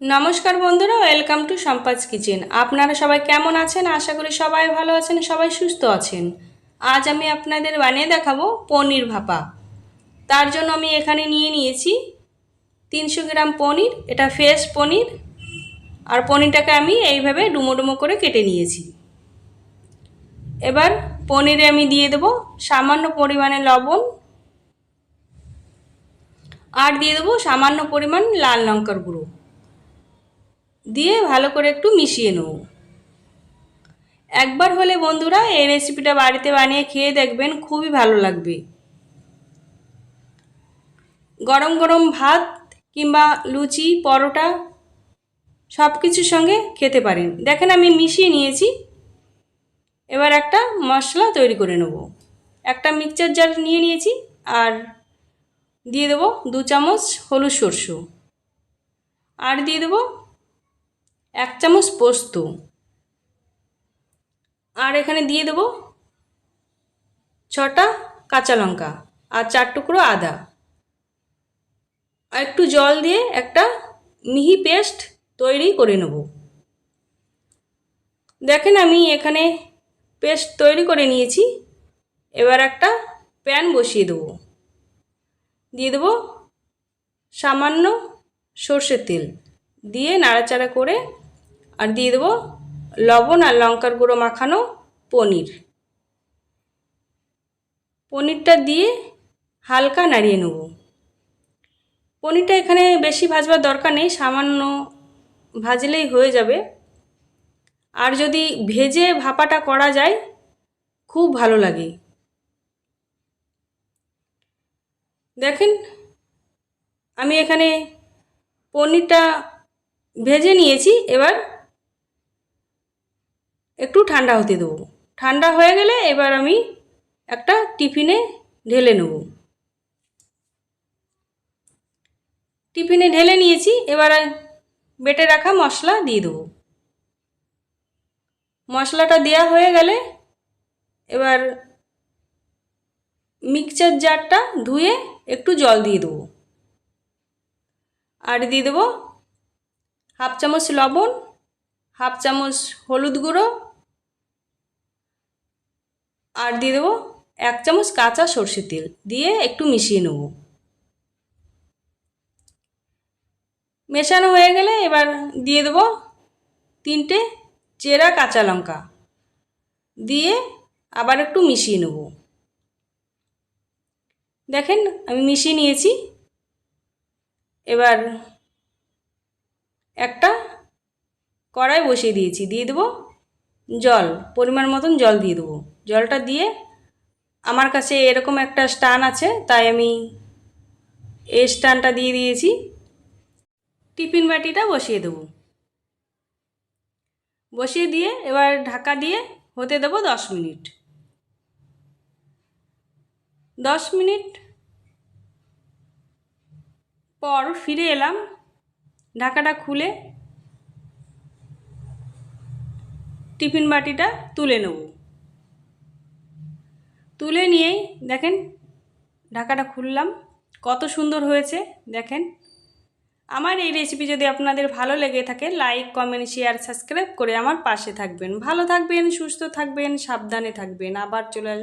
নমস্কার বন্ধুরা, welcome to সম্পাস kitchen. আপনারা সবাই কেমন আছেন? আশা করি সবাই ভালো আছেন, সবাই সুস্থ আছেন। আজ আমি আপনাদের বানিয়ে দেখাবো পনির ভাপা। তার জন্য আমি এখানে নিয়ে নিয়েছি 300 গ্রাম পনির। এটা ফ্রেশ পনির। আর পনিরটাকে আমি এইভাবে ডুমো ডুমো করে কেটে নিয়েছি। এবার পনিরে আমি দিয়ে দেব সামান্য পরিমাণে লবণ, আর দিয়ে দেবো সামান্য পরিমাণ লাল লঙ্কার গুঁড়ো, দিয়ে ভালো করে একটু মিশিয়ে নেব। একবার হলে বন্ধুরা এই রেসিপিটা বাড়িতে বানিয়ে খেয়ে দেখবেন, খুবই ভালো লাগবে। গরম গরম ভাত কিংবা লুচি, পরোটা সব কিছুর সঙ্গে খেতে পারেন। দেখেন আমি মিশিয়ে নিয়েছি। এবার একটা মশলা তৈরি করে নেব। একটা মিক্সচার জার নিয়ে নিয়েছি, আর দিয়ে দেবো 2 চামচ হলুদ সরষে, আর দিয়ে দেবো 1 চামচ পোস্ত, আর এখানে দিয়ে দেবো 6টা কাঁচা লঙ্কা আর 4 টুকরো আদা, আর একটু জল দিয়ে একটা মিহি পেস্ট তৈরি করে নেব। দেখেন আমি এখানে পেস্ট তৈরি করে নিয়েছি। এবার একটা প্যান বসিয়ে দেব, দিয়ে দেব সামান্য সর্ষের তেল, দিয়ে নাড়াচাড়া করে আর দিয়ে দেব লবণ আর লঙ্কার গুঁড়ো মাখানো পনিরটা দিয়ে হালকা নাড়িয়ে নেব। পনিরটা এখানে বেশি ভাজবার দরকার নেই, সামান্য ভাজলেই হয়ে যাবে। আর যদি ভেজে ভাপাটা করা যায় খুব ভালো লাগে। দেখেন আমি এখানে পনিরটা ভেজে নিয়েছি। এবার একটু ঠান্ডা হতে দেবো। ঠান্ডা হয়ে গেলে এবার আমি একটা টিফিনে ঢেলে নেব। টিফিনে ঢেলে নিয়েছি। এবার বেটে রাখা মশলা দিয়ে দেবো। মশলাটা দেওয়া হয়ে গেলে এবার মিক্সচার জারটা ধুয়ে একটু জল দিয়ে দেবো, আর দিয়ে দেবো 1/2 চামচ লবণ, 1/2 চামচ হলুদ গুঁড়ো, আর দিয়ে দেবো 1 চামচ কাঁচা সর্ষের তেল, দিয়ে একটু মিশিয়ে নেব। মেশানো হয়ে গেলে এবার দিয়ে দেবো 3টে চেরা কাঁচা লঙ্কা, দিয়ে আবার একটু মিশিয়ে নেব। দেখেন আমি মিশিয়ে নিয়েছি। এবার একটা কড়াই বসিয়ে দিয়েছি, দিয়ে দেবো জল, পরিমাণ মতন জল দিয়ে দেবো। জলটা দিয়ে আমার কাছে এরকম একটা স্টান আছে, তাই আমি এই স্টানটা দিয়ে দিয়েছি। টিফিন বাটিটা বসিয়ে দেবো। বসিয়ে দিয়ে এবার ঢাকা দিয়ে হতে দেবো 10 মিনিট। 10 মিনিট পর ফিরে এলাম। ঢাকাটা খুলে টিফিন বাটিটা তুলে নেব। তুলে নিয়েই দেখেন ঢাকাটা খুললাম, কত সুন্দর হয়েছে। দেখেন আমার এই রেসিপি যদি আপনাদের ভালো লেগে থাকে, লাইক, কমেন্ট, শেয়ার, সাবস্ক্রাইব করে আমার পাশে থাকবেন। ভালো থাকবেন, সুস্থ থাকবেন, সাবধানে থাকবেন। আবার চলে আসবেন।